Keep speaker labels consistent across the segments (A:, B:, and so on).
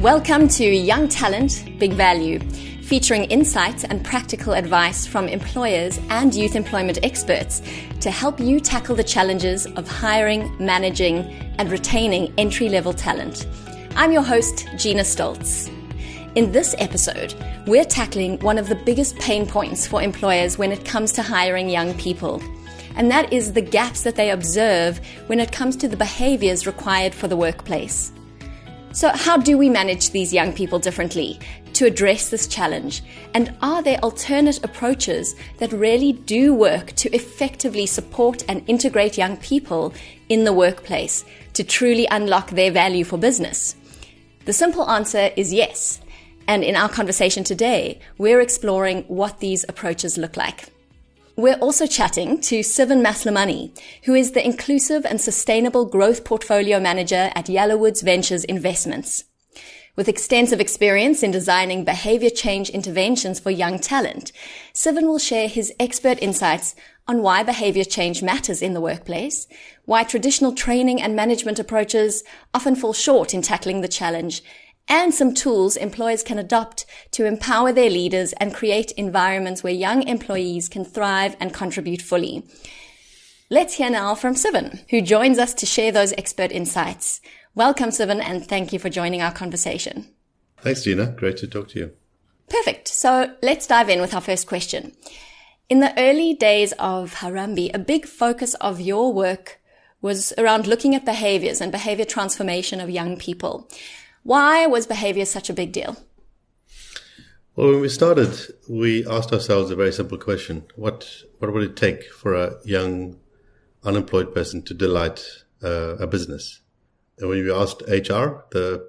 A: Welcome to Young Talent, Big Value, featuring insights and practical advice from employers and youth employment experts to help you tackle the challenges of hiring, managing, and retaining entry-level talent. I'm your host, Gina Stoltz. In this episode, we're tackling one of the biggest pain points for employers when it comes to hiring young people, and that is the gaps that they observe when it comes to the behaviors required for the workplace. So how do we manage these young people differently to address this challenge? And are there alternate approaches that really do work to effectively support and integrate young people in the workplace to truly unlock their value for business? The simple answer is yes. And in our conversation today, we're exploring what these approaches look like. We're also chatting to Siven Maslamoney, who is the Inclusive and Sustainable Growth Portfolio Manager at Yellowwoods Ventures investments. With extensive experience in designing behavior change interventions for young talent, Siven will share his expert insights on why behavior change matters in the workplace, why traditional training and management approaches often fall short in tackling the challenge, and some tools employers can adopt to empower their leaders and create environments where young employees can thrive and contribute fully. Let's hear now from Siven, who joins us to share those expert insights. Welcome, Siven, and thank you for joining our conversation.
B: Thanks, Gina. Great to talk to you.
A: Perfect. So let's dive in with our first question. In the early days of Harambee, a big focus of your work was around looking at behaviors and behavior transformation of young people. Why was behavior such a big deal?
B: Well, when we started, we asked ourselves a very simple question. What would it take for a young, unemployed person to delight a business? And when we asked HR, the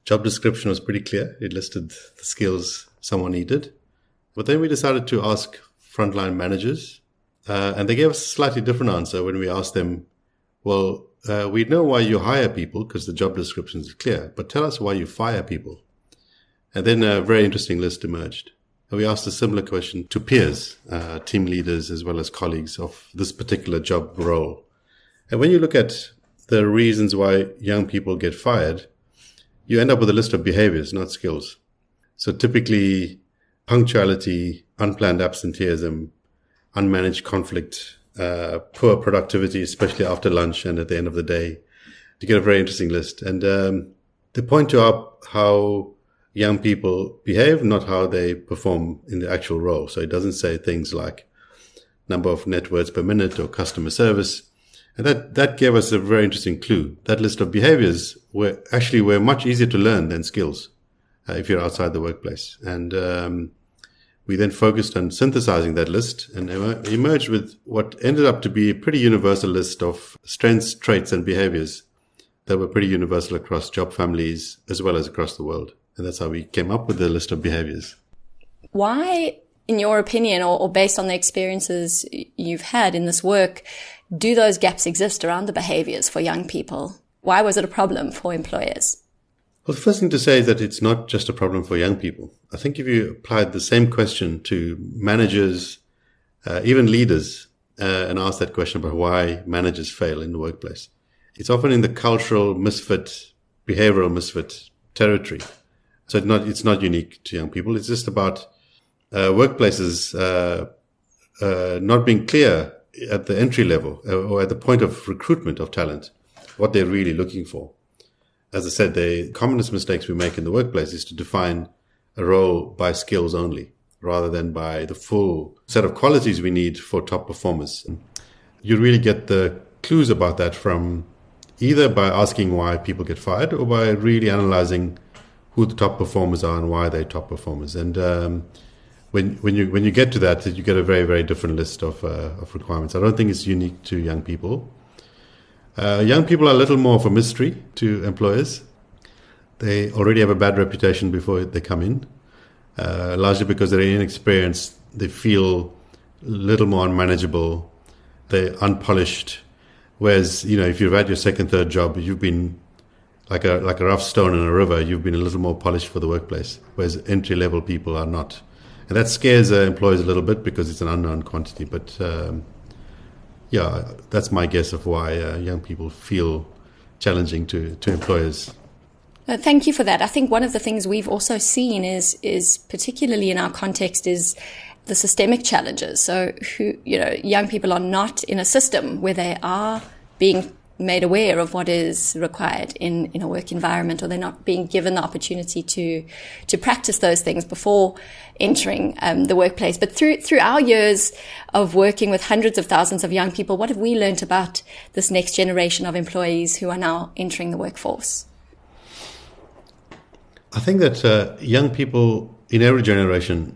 B: job description was pretty clear. It listed the skills someone needed. But then we decided to ask frontline managers, and they gave us a slightly different answer when we asked them, well, we know why you hire people because the job description is clear, but tell us why you fire people. And then a very interesting list emerged. And we asked a similar question to peers, team leaders, as well as colleagues of this particular job role. And when you look at the reasons why young people get fired, you end up with a list of behaviors, not skills. So typically punctuality, unplanned absenteeism, unmanaged conflict, poor productivity, especially after lunch and at the end of the day. You get a very interesting list. And they point to how young people behave, not how they perform in the actual role. So it doesn't say things like number of net words per minute or customer service. And that gave us a very interesting clue. That list of behaviors were much easier to learn than skills if you're outside the workplace. And we then focused on synthesizing that list and emerged with what ended up to be a pretty universal list of strengths, traits, and behaviors that were pretty universal across job families as well as across the world. And that's how we came up with the list of behaviors.
A: Why, in your opinion, or based on the experiences you've had in this work, do those gaps exist around the behaviors for young people? Why was it a problem for employers?
B: Well, the first thing to say is that it's not just a problem for young people. I think if you applied the same question to managers, even leaders, and asked that question about why managers fail in the workplace, it's often in the cultural misfit, behavioral misfit territory. So it's not unique to young people. It's just about workplaces not being clear at the entry level or at the point of recruitment of talent, what they're really looking for. As I said, the commonest mistakes we make in the workplace is to define a role by skills only, rather than by the full set of qualities we need for top performers. You really get the clues about that from either by asking why people get fired or by really analyzing who the top performers are and why they're top performers. And when you get to that, you get a very, very different list of requirements. I don't think it's unique to young people. Young people are a little more of a mystery to employers. They already have a bad reputation before they come in, largely because they're inexperienced. They feel a little more unmanageable. They're unpolished. Whereas, if you've had your second, third job, you've been like a rough stone in a river. You've been a little more polished for the workplace, whereas entry-level people are not. And that scares employers a little bit because it's an unknown quantity. But that's my guess of why young people feel challenging to employers.
A: Thank you for that. I think one of the things we've also seen is particularly in our context is the systemic challenges. So, young people are not in a system where they are being made aware of what is required in a work environment, or they're not being given the opportunity to practice those things before entering the workplace. But through our years of working with hundreds of thousands of young people, what have we learned about this next generation of employees who are now entering the workforce?
B: I think that young people in every generation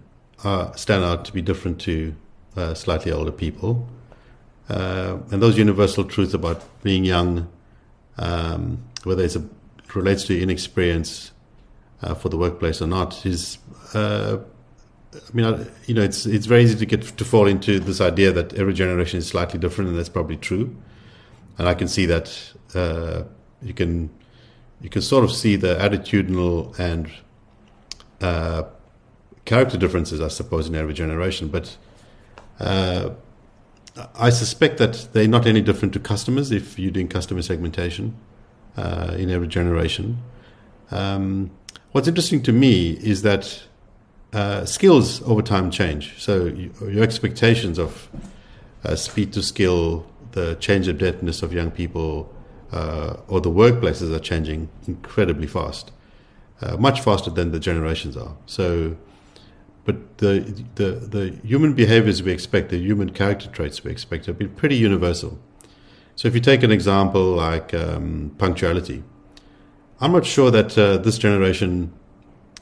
B: stand out to be different to slightly older people. And those universal truths about being young, whether it relates to inexperience for the workplace or not, is, it's very easy to fall into this idea that every generation is slightly different, and that's probably true. And I can see that you can sort of see the attitudinal and character differences, I suppose, in every generation. But I suspect that they're not any different to customers if you're doing customer segmentation in every generation. What's interesting to me is that skills over time change. So your expectations of speed to skill, the change of debtness of young people, or the workplaces are changing incredibly fast, much faster than the generations are. So, but the human behaviors we expect, the human character traits we expect, have been pretty universal. So if you take an example like punctuality, I'm not sure that this generation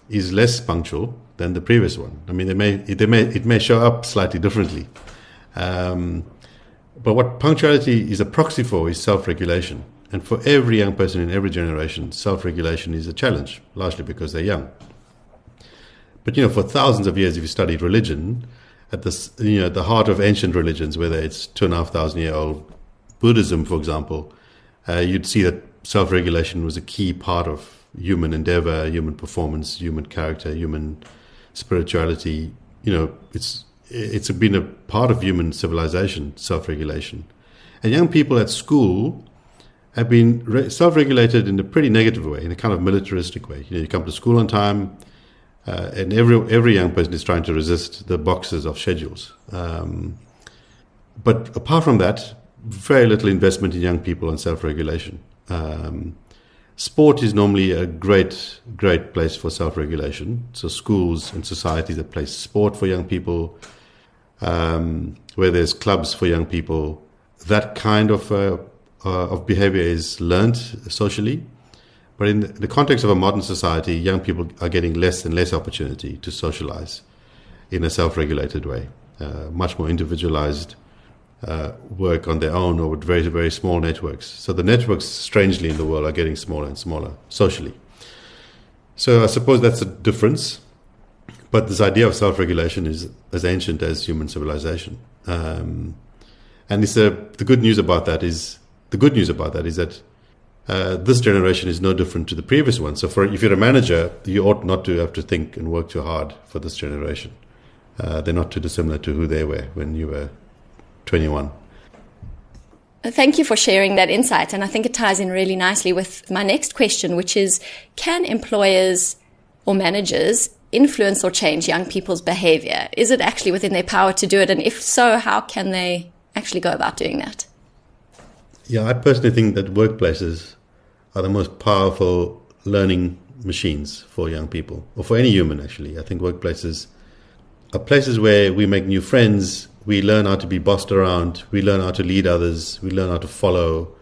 B: is less punctual than the previous one. I mean, it may show up slightly differently. But what punctuality is a proxy for is self-regulation. And for every young person in every generation, self-regulation is a challenge, largely because they're young. But, for thousands of years, if you studied religion, at the heart of ancient religions, whether it's 2,500-year-old Buddhism, for example, you'd see that self-regulation was a key part of human endeavor, human performance, human character, human spirituality. It's been a part of human civilization, self-regulation. And young people at school have been self-regulated in a pretty negative way, in a kind of militaristic way. You come to school on time, and every young person is trying to resist the boxes of schedules. But apart from that, very little investment in young people on self-regulation. Sport is normally a great place for self-regulation. So schools and societies that place sport for young people, where there's clubs for young people, that kind of behavior is learned socially. But in the context of a modern society, young people are getting less and less opportunity to socialize in a self-regulated way, much more individualized work on their own or with very, very small networks. So the networks, strangely, in the world are getting smaller and smaller socially. So I suppose that's a difference. But this idea of self-regulation is as ancient as human civilization. And the good news about that is that this generation is no different to the previous one. So if you're a manager, you ought not to have to think and work too hard for this generation. They're not too dissimilar to who they were when you were 21.
A: Thank you for sharing that insight. And I think it ties in really nicely with my next question, which is, can employers or managers influence or change young people's behavior? Is it actually within their power to do it? And if so, how can they actually go about doing that?
B: Yeah, I personally think that workplaces are the most powerful learning machines for young people, or for any human, actually. I think workplaces are places where we make new friends, we learn how to be bossed around, we learn how to lead others, we learn how to follow,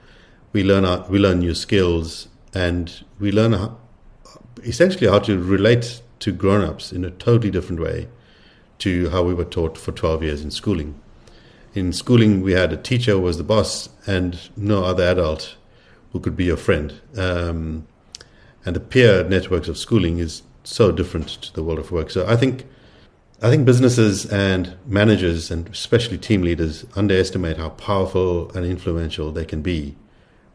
B: we learn new skills, and we learn essentially how to relate to grown-ups in a totally different way to how we were taught for 12 years in schooling. In schooling, we had a teacher who was the boss and no other adult who could be your friend. And the peer networks of schooling is so different to the world of work. So I think businesses and managers, and especially team leaders, underestimate how powerful and influential they can be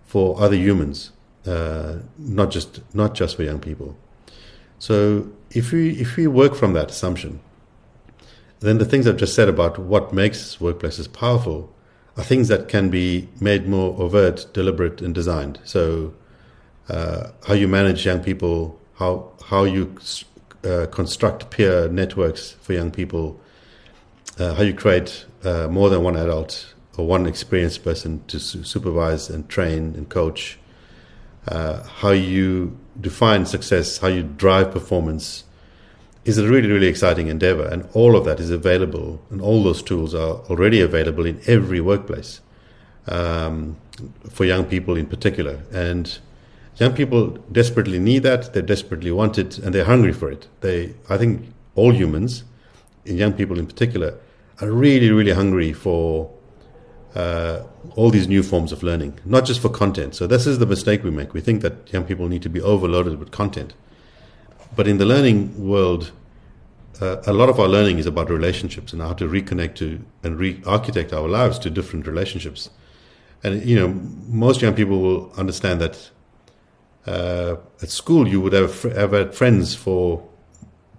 B: for other humans, not just for young people. So if we work from that assumption, then the things I've just said about what makes workplaces powerful are things that can be made more overt, deliberate, and designed. So how you manage young people, how you construct peer networks for young people, how you create more than one adult or one experienced person to supervise and train and coach, how you define success, how you drive performance, is a really, really exciting endeavor. And all of that is available, and all those tools are already available in every workplace, for young people in particular. And young people desperately need that, they desperately want it, and they're hungry for it. I think all humans, and young people in particular, are really, really hungry for all these new forms of learning, not just for content. So this is the mistake we make. We think that young people need to be overloaded with content. But in the learning world, a lot of our learning is about relationships and how to reconnect to and re-architect our lives to different relationships. And, most young people will understand that at school you would have had friends for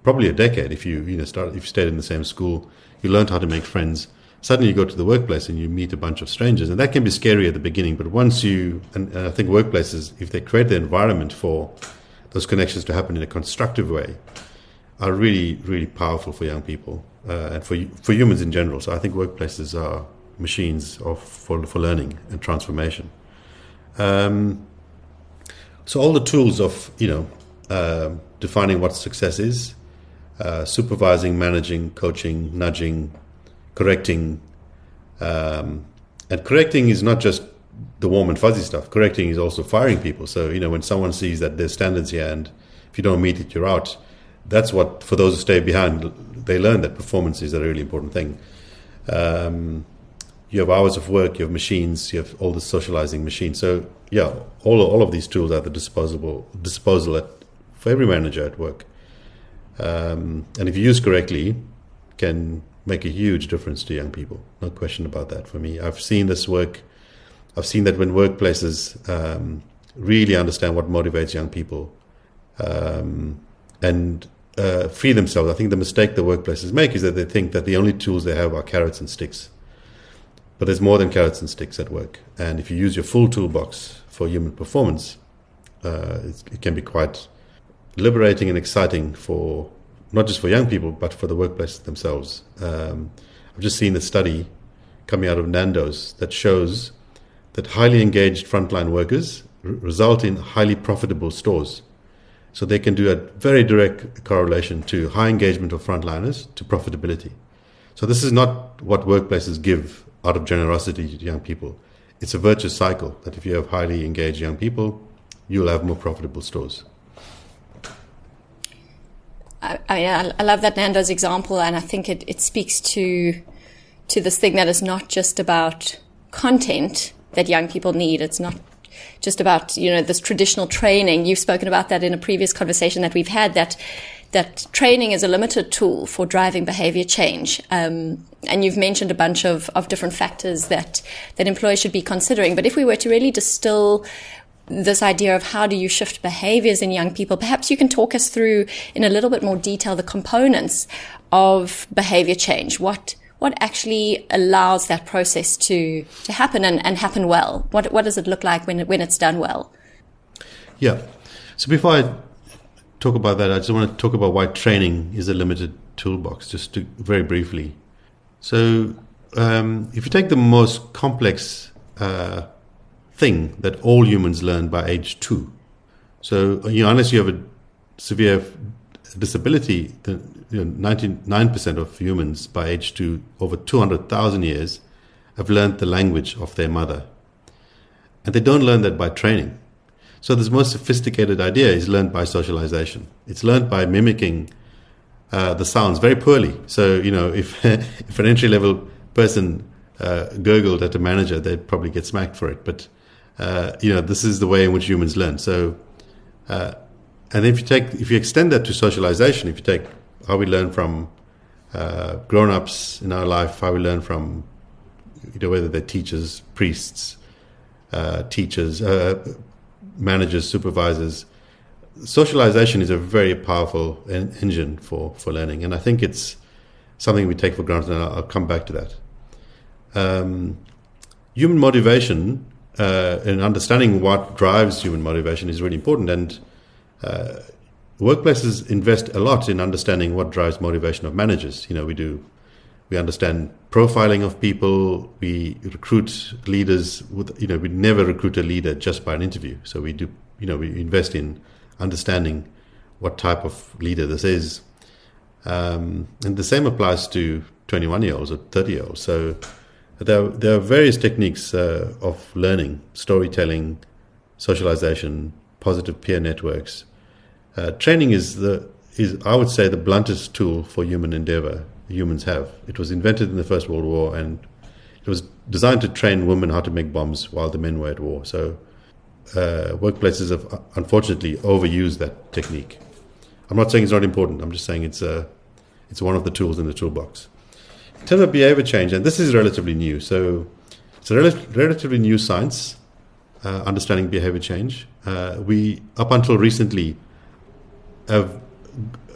B: probably a decade. If you stayed in the same school, you learned how to make friends. Suddenly you go to the workplace and you meet a bunch of strangers, and that can be scary at the beginning. But once and I think workplaces, if they create the environment for those connections to happen in a constructive way, are really, really powerful for young people and for humans in general. So I think workplaces are machines for learning and transformation. So all the tools of defining what success is, supervising, managing, coaching, nudging, correcting, and correcting is not just the warm and fuzzy stuff. Correcting is also firing people. So when someone sees that there's standards here, and if you don't meet it, you're out. That's what, for those who stay behind, they learn that performance is a really important thing. You have hours of work, you have machines, you have all the socializing machines. So yeah, all of these tools are at the disposal for every manager at work. And if you use correctly, can make a huge difference to young people. No question about that for me. I've seen this work. I've seen that when workplaces really understand what motivates young people and free themselves. I think the mistake the workplaces make is that they think that the only tools they have are carrots and sticks. But there's more than carrots and sticks at work. And if you use your full toolbox for human performance, it can be quite liberating and exciting for not just for young people, but for the workplaces themselves. I've just seen a study coming out of Nando's that shows that highly engaged frontline workers result in highly profitable stores. So they can do a very direct correlation to high engagement of frontliners to profitability. So this is not what workplaces give out of generosity to young people. It's a virtuous cycle that if you have highly engaged young people, you'll have more profitable stores.
A: I love that Nando's example, and I think it speaks to this thing that is not just about content that young people need. It's not just about this traditional training. You've spoken about that in a previous conversation that we've had, that training is a limited tool for driving behavior change. And you've mentioned a bunch of different factors that employers should be considering. But if we were to really distill this idea of how do you shift behaviors in young people, perhaps you can talk us through in a little bit more detail the components of behavior change. What actually allows that process to happen and happen well? What does it look like when it's done well? Yeah.
B: So before I talk about that, I just want to talk about why training is a limited toolbox, just to very briefly. So if you take the most complex thing that all humans learn by age 2. So, unless you have a severe disability, 99% of humans by age 2, over 200,000 years, have learned the language of their mother. And they don't learn that by training. So this most sophisticated idea is learned by socialization. It's learned by mimicking the sounds very poorly. So, if an entry-level person gurgled at a manager, they'd probably get smacked for it. But this is the way in which humans learn. So, and if you extend that to socialization, if you take how we learn from grown-ups in our life, how we learn from whether they're teachers, priests, teachers, managers, supervisors, socialization is a very powerful engine for learning, and I think it's something we take for granted, and I'll come back to that. Human motivation and understanding what drives human motivation is really important. And workplaces invest a lot in understanding what drives motivation of managers. We understand profiling of people. We recruit leaders we never recruit a leader just by an interview. So we invest in understanding what type of leader this is. And the same applies to 21-year-olds or 30-year-olds. So there are various techniques of learning: storytelling, socialization, positive peer networks. Training is I would say, the bluntest tool for human endeavor humans have. It was invented in the First World War, and it was designed to train women how to make bombs while the men were at war. So workplaces have unfortunately overused that technique. I'm not saying it's not important. I'm just saying it's one of the tools in the toolbox. In terms of behavior change, and this is relatively new, so it's a relatively new science, understanding behavior change. We, up until recently, have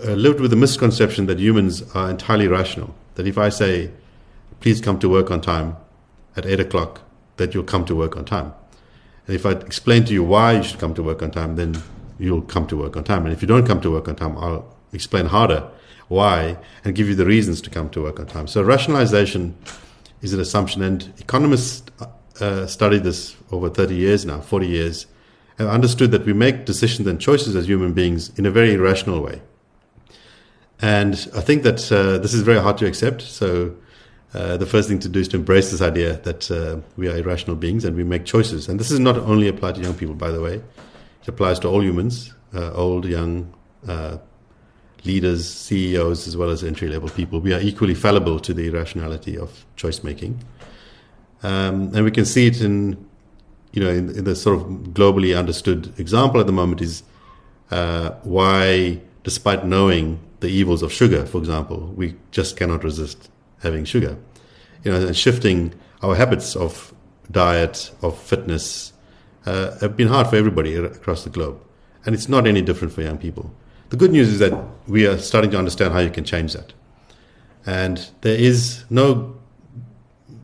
B: lived with the misconception that humans are entirely rational, that if I say, please come to work on time at 8 o'clock, that you'll come to work on time. And if I explain to you why you should come to work on time, then you'll come to work on time. And if you don't come to work on time, I'll explain harder why and give you the reasons to come to work on time. So rationalization is an assumption, and economists studied this over 30 years now, 40 years, and understood that we make decisions and choices as human beings in a very irrational way. And I think that this is very hard to accept. So the first thing to do is to embrace this idea that we are irrational beings and we make choices. And this is not only applied to young people, by the way. It applies to all humans, old, young, leaders, CEOs, as well as entry-level people. We are equally fallible to the irrationality of choice-making. And we can see it in the sort of globally understood example at the moment is why, despite knowing the evils of sugar, for example, we just cannot resist having sugar. And shifting our habits of diet, of fitness, have been hard for everybody across the globe. And it's not any different for young people. The good news is that we are starting to understand how you can change that. And there is no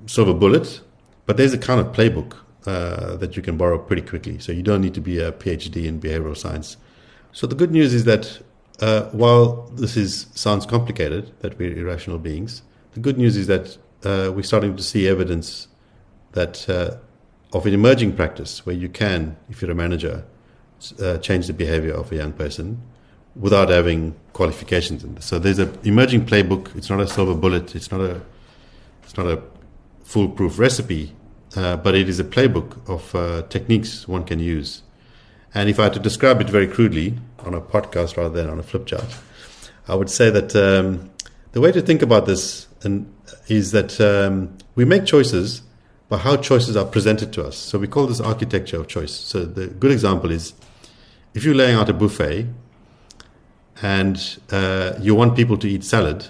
B: silver bullet, but there's a kind of playbook that you can borrow pretty quickly. So you don't need to be a PhD in behavioral science. So the good news is that while this sounds complicated, that we're irrational beings, the good news is that we're starting to see evidence that of an emerging practice where you can, if you're a manager, change the behavior of a young person without having qualifications in this. So there's an emerging playbook. It's not a silver bullet. It's not a foolproof recipe, but it is a playbook of techniques one can use. And if I had to describe it very crudely on a podcast rather than on a flip chart, I would say that the way to think about this is that we make choices by how choices are presented to us. So we call this architecture of choice. So the good example is if you're laying out a buffet and you want people to eat salad,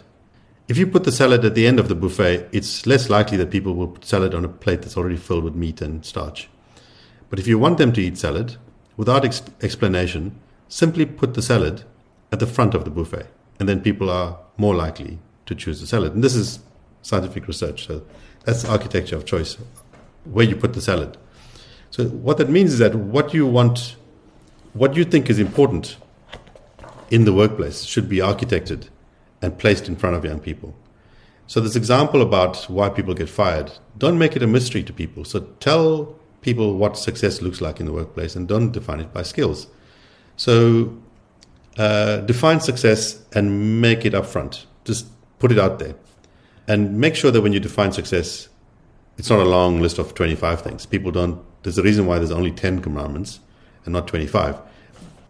B: if you put the salad at the end of the buffet, it's less likely that people will put salad on a plate that's already filled with meat and starch. But if you want them to eat salad, without explanation, simply put the salad at the front of the buffet, and then people are more likely to choose the salad. And this is scientific research. So that's architecture of choice, where you put the salad. So what that means is that what you think is important in the workplace should be architected and placed in front of young people. So this example about why people get fired, don't make it a mystery to people. So tell people what success looks like in the workplace and don't define it by skills. So define success and make it upfront. Just put it out there. And make sure that when you define success, it's not a long list of 25 things. There's a reason why there's only 10 commandments and not 25.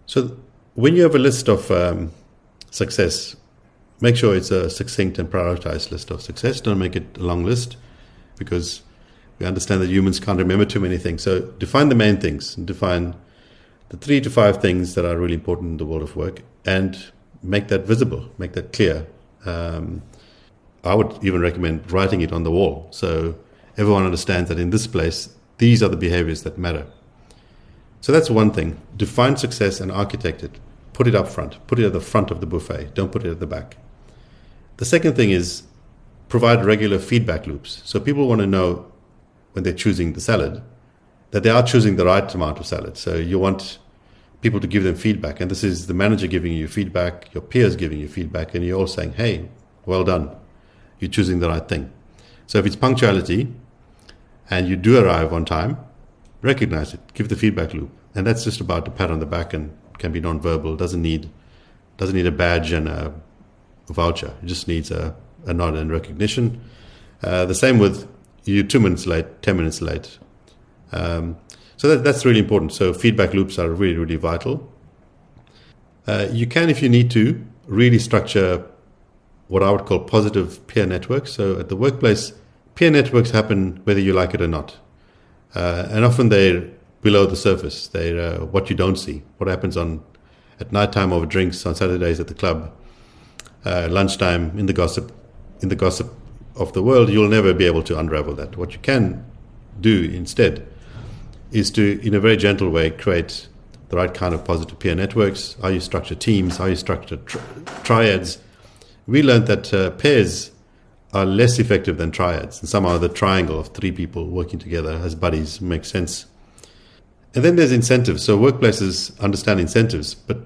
B: So when you have a list of success, make sure it's a succinct and prioritized list of success. Don't make it a long list, because we understand that humans can't remember too many things. So define the main things and define the 3 to 5 things that are really important in the world of work and make that visible, make that clear. I would even recommend writing it on the wall so everyone understands that in this place, these are the behaviors that matter. So that's one thing. Define success and architect it. Put it up front. Put it at the front of the buffet. Don't put it at the back. The second thing is provide regular feedback loops. So people want to know when they're choosing the salad that they are choosing the right amount of salad. So you want people to give them feedback. And this is the manager giving you feedback, your peers giving you feedback, and you're all saying, hey, well done. You're choosing the right thing. So if it's punctuality and you do arrive on time, recognize it, give the feedback loop. And that's just about a pat on the back and can be non-verbal, doesn't need a badge and a voucher. It just needs a nod and recognition. The same with you 2 minutes late, 10 minutes late. So that's really important. So feedback loops are really, really vital. You can, if you need to, really structure what I would call positive peer networks. So at the workplace, peer networks happen whether you like it or not. And often they're below the surface. They're what you don't see. What happens at nighttime over drinks, on Saturdays at the club, lunchtime in the gossip of the world. You'll never be able to unravel that. What you can do instead is to, in a very gentle way, create the right kind of positive peer networks. How you structure teams, how you structure triads. We learned that pairs are less effective than triads, and somehow the triangle of 3 people working together as buddies makes sense. And then there's incentives. So workplaces understand incentives, but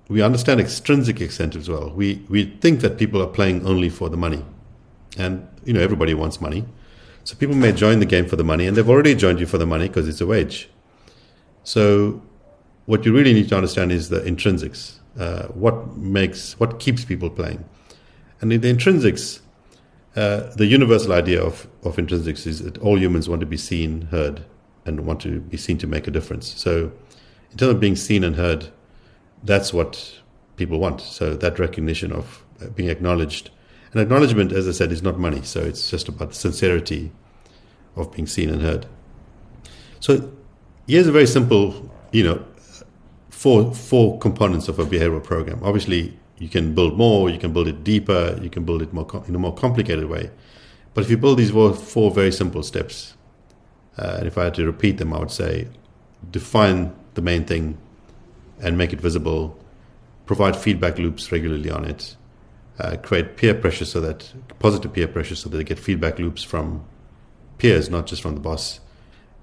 B: we understand extrinsic incentives well. We think that people are playing only for the money, and everybody wants money. So people may join the game for the money, and they've already joined you for the money because it's a wage. So what you really need to understand is the intrinsics. What keeps people playing? And in the intrinsics, the universal idea of intrinsics is that all humans want to be seen, heard, and want to be seen to make a difference. So in terms of being seen and heard, that's what people want. So that recognition of being acknowledged. And acknowledgement, as I said, is not money. So it's just about the sincerity of being seen and heard. So here's a very simple, four components of a behavioral program. Obviously, you can build more, you can build it deeper, you can build it more in a more complicated way. But if you build these four very simple steps, and if I had to repeat them, I would say define the main thing and make it visible, provide feedback loops regularly on it, create peer pressure positive peer pressure so that they get feedback loops from peers, not just from the boss,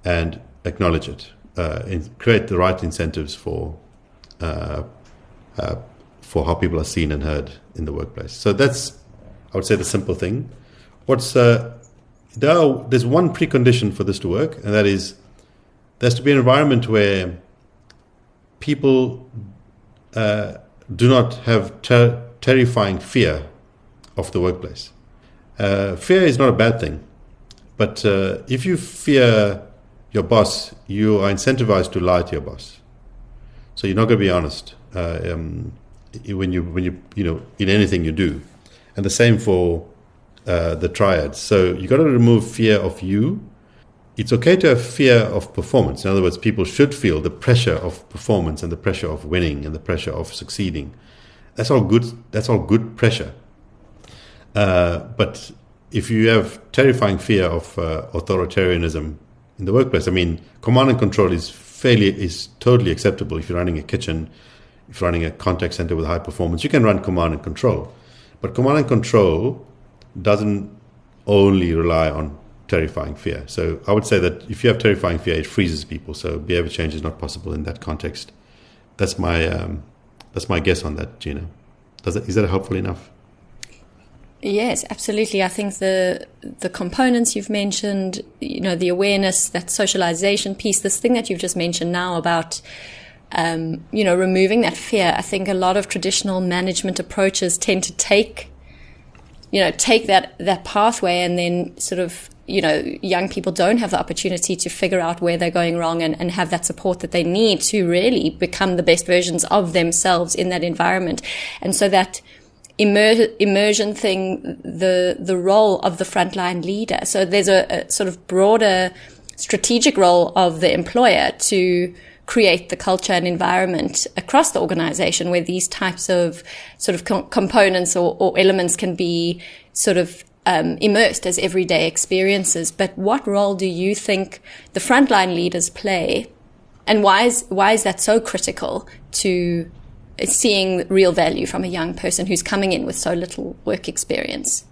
B: and acknowledge it, and create the right incentives for how people are seen and heard in the workplace. So that's, I would say, the simple thing. There's one precondition for this to work, and that is there has to be an environment where people do not have terrifying fear of the workplace. Fear is not a bad thing, but if you fear your boss, you are incentivized to lie to your boss. So you're not going to be honest when you in anything you do, and the same for the triads. So you got to remove fear of you. It's okay to have fear of performance. In other words, people should feel the pressure of performance and the pressure of winning and the pressure of succeeding. That's all good. That's all good pressure. But if you have terrifying fear of authoritarianism in the workplace, command and control is totally acceptable. If you're running a kitchen, if you're running a contact center with high performance, you can run command and control. But command and control doesn't only rely on terrifying fear. So I would say that if you have terrifying fear, it freezes people. So behavior change is not possible in that context. That's my guess on that, Gina. Is that helpful enough?
A: Yes, absolutely. I think the components you've mentioned, the awareness, that socialization piece, this thing that you've just mentioned now about, removing that fear. I think a lot of traditional management approaches tend to take that pathway, and then sort of, young people don't have the opportunity to figure out where they're going wrong and have that support that they need to really become the best versions of themselves in that environment. And so that immersion thing, the role of the frontline leader. So there's a sort of broader strategic role of the employer to create the culture and environment across the organization where these types of sort of components or elements can be sort of immersed as everyday experiences. But what role do you think the frontline leaders play, and why is that so critical to seeing real value from a young person who's coming in with so little work experience?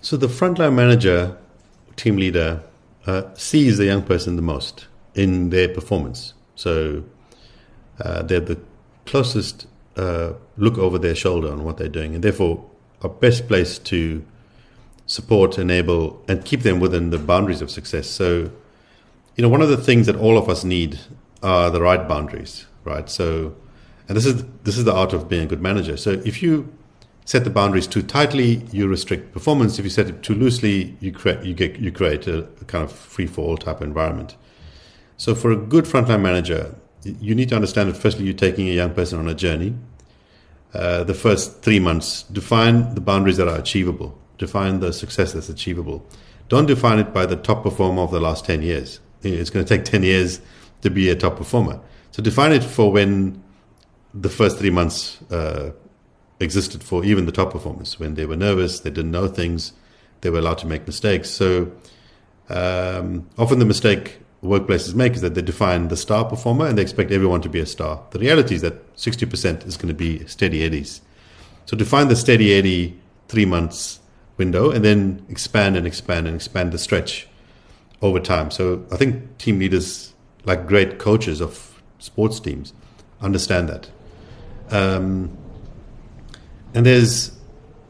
B: So the frontline manager, team leader, sees the young person the most in their performance. So they're the closest look over their shoulder on what they're doing, and therefore are best placed to support, enable, and keep them within the boundaries of success. So, one of the things that all of us need are the right boundaries, right? So, and this is the art of being a good manager. So if you set the boundaries too tightly, you restrict performance. If you set it too loosely, you create a kind of free-for-all type environment. So for a good frontline manager, you need to understand that firstly, you're taking a young person on a journey. The first 3 months, define the boundaries that are achievable. Define the success that's achievable. Don't define it by the top performer of the last 10 years. It's going to take 10 years to be a top performer. So define it for when the first 3 months existed for even the top performers, when they were nervous, they didn't know things, they were allowed to make mistakes. So often the mistake workplaces make is that they define the star performer and they expect everyone to be a star. The reality is that 60% is going to be steady eddies. So define the steady eddy 3 months window and then expand the stretch over time. So I think team leaders, like great coaches of sports teams, understand that. And there's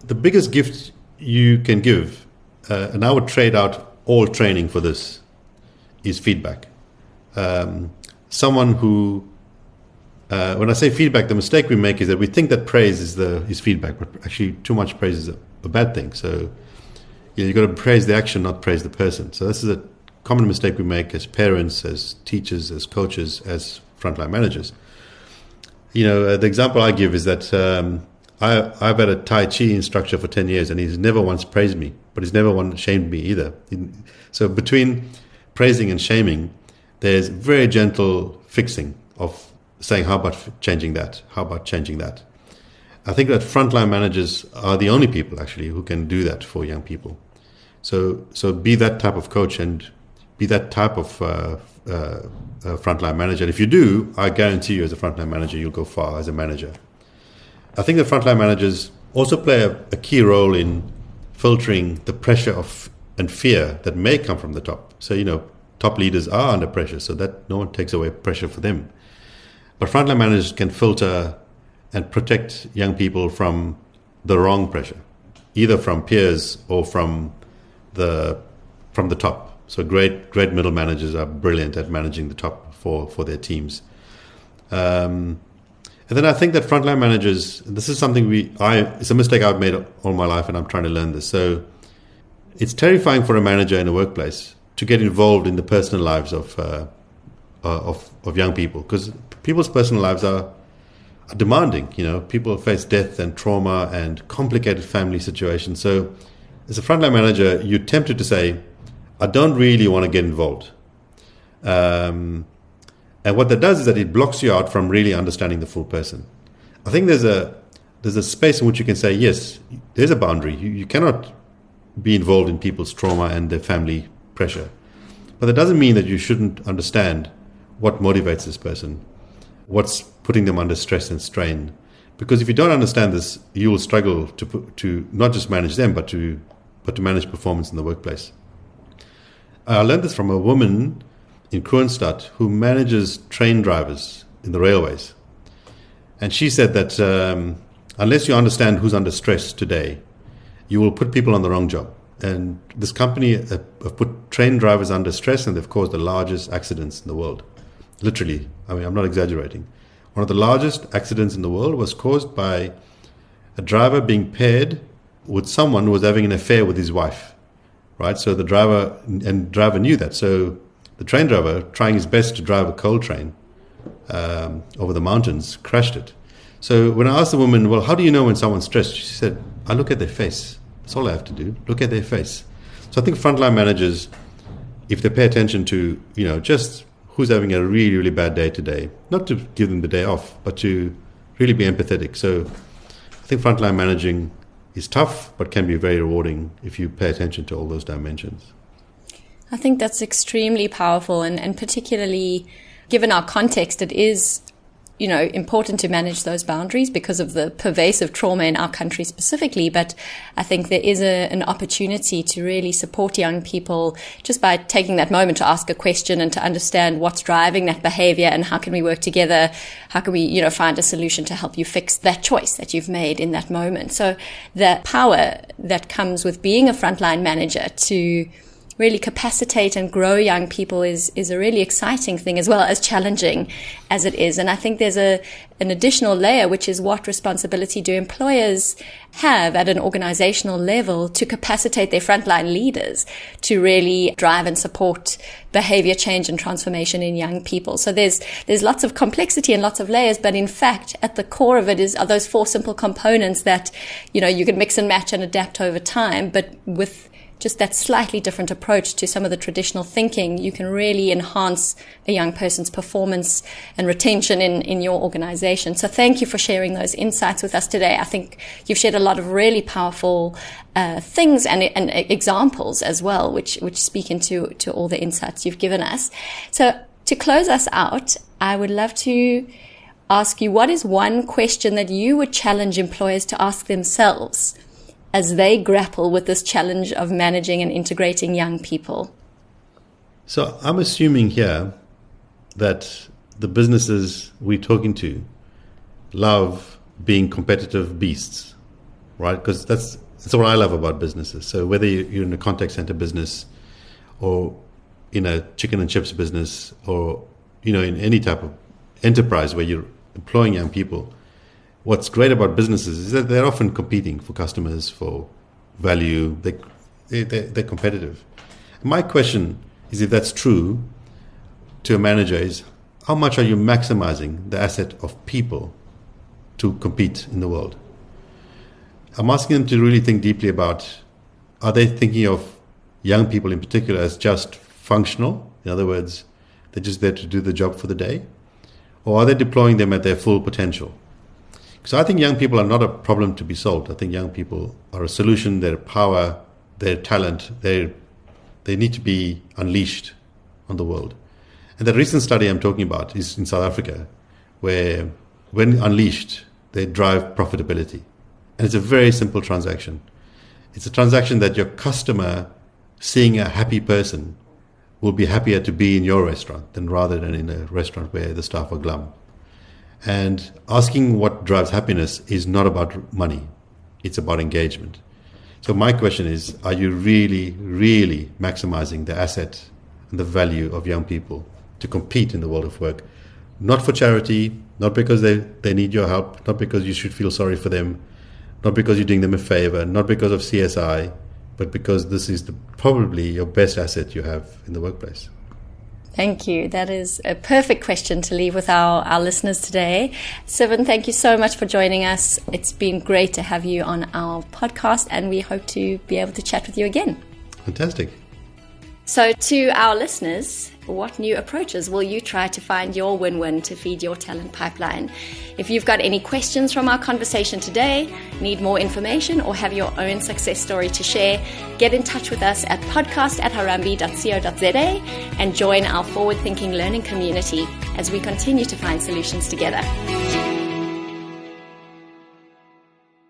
B: the biggest gift you can give, and I would trade out all training for this, is feedback. Someone who, when I say feedback, the mistake we make is that we think that praise is feedback, but actually too much praise is a bad thing. So you've got to praise the action, not praise the person. So this is a common mistake we make as parents, as teachers, as coaches, as frontline managers. The example I give is that I've had a Tai Chi instructor for 10 years and he's never once praised me, but he's never once shamed me either. So between praising and shaming, there's very gentle fixing of saying, how about changing that? How about changing that? I think that frontline managers are the only people actually who can do that for young people. So be that type of coach and be that type of frontline manager. And if you do, I guarantee you as a frontline manager, you'll go far as a manager. I think that frontline managers also play a key role in filtering the pressure and fear that may come from the top. So, top leaders are under pressure, so that no one takes away pressure for them. But frontline managers can filter and protect young people from the wrong pressure, either from peers or from the top. So great middle managers are brilliant at managing the top for their teams. And then I think that frontline managers, this is something it's a mistake I've made all my life and I'm trying to learn this. So it's terrifying for a manager in a workplace to get involved in the personal lives of young people, because people's personal lives are demanding. People face death and trauma and complicated family situations. So as a frontline manager, you're tempted to say, I don't really want to get involved. And what that does is that it blocks you out from really understanding the full person. I think there's a space in which you can say, yes, there's a boundary. You cannot be involved in people's trauma and their family pressure. But that doesn't mean that you shouldn't understand what motivates this person, what's putting them under stress and strain. Because if you don't understand this, you will struggle to not just manage them, but to manage performance in the workplace. I learned this from a woman in Kroonstad who manages train drivers in the railways. And she said that unless you understand who's under stress today, you will put people on the wrong job. And this company have put train drivers under stress, and they've caused the largest accidents in the world. Literally, I'm not exaggerating. One of the largest accidents in the world was caused by a driver being paired with someone who was having an affair with his wife. Right? So the driver knew that. So the train driver, trying his best to drive a coal train over the mountains, crashed it. So when I asked the woman, well, how do you know when someone's stressed? She said, I look at their face. That's all I have to do. Look at their face. So I think frontline managers, if they pay attention to, just who's having a really, really bad day today, not to give them the day off, but to really be empathetic. So I think frontline managing is tough, but can be very rewarding if you pay attention to all those dimensions.
A: I think that's extremely powerful, and particularly given our context, it is, important to manage those boundaries because of the pervasive trauma in our country specifically. But I think there is an opportunity to really support young people just by taking that moment to ask a question and to understand what's driving that behavior and how can we work together? How can we, find a solution to help you fix that choice that you've made in that moment? So the power that comes with being a frontline manager to really capacitate and grow young people is a really exciting thing, as well as challenging as it is. And I think there's an additional layer, which is what responsibility do employers have at an organizational level to capacitate their frontline leaders to really drive and support behavior change and transformation in young people. So there's lots of complexity and lots of layers, but in fact, at the core of it are those 4 simple components that, you can mix and match and adapt over time, but with just that slightly different approach to some of the traditional thinking, you can really enhance a young person's performance and retention in your organization. So thank you for sharing those insights with us today. I think you've shared a lot of really powerful things and examples as well, which speak into all the insights you've given us. So to close us out, I would love to ask you, what is one question that you would challenge employers to ask themselves as they grapple with this challenge of managing and integrating young people?
B: So I'm assuming here that the businesses we're talking to love being competitive beasts, right? Because that's what I love about businesses. So whether you're in a contact center business or in a chicken and chips business or, in any type of enterprise where you're employing young people, what's great about businesses is that they're often competing for customers, for value. They're competitive. My question is, if that's true to a manager, is how much are you maximizing the asset of people to compete in the world? I'm asking them to really think deeply about, are they thinking of young people in particular as just functional? In other words, they're just there to do the job for the day? Or are they deploying them at their full potential? So I think young people are not a problem to be solved. I think young people are a solution. Their power, their talent, they need to be unleashed on the world. And the recent study I'm talking about is in South Africa, where when unleashed, they drive profitability. And it's a very simple transaction. It's a transaction that your customer, seeing a happy person, will be happier to be in your restaurant rather than in a restaurant where the staff are glum. And asking what drives happiness is not about money. It's about engagement. So my question is, are you really, really maximizing the asset and the value of young people to compete in the world of work? Not for charity, not because they need your help, not because you should feel sorry for them, not because you're doing them a favor, not because of CSI, but because this is probably your best asset you have in the workplace.
A: Thank you. That is a perfect question to leave with our listeners today. Siven, thank you so much for joining us. It's been great to have you on our podcast, and we hope to be able to chat with you again.
B: Fantastic.
A: So to our listeners, what new approaches will you try to find your win-win to feed your talent pipeline? If you've got any questions from our conversation today, need more information, or have your own success story to share, get in touch with us at podcast@harambe.co.za and join our forward-thinking learning community as we continue to find solutions together.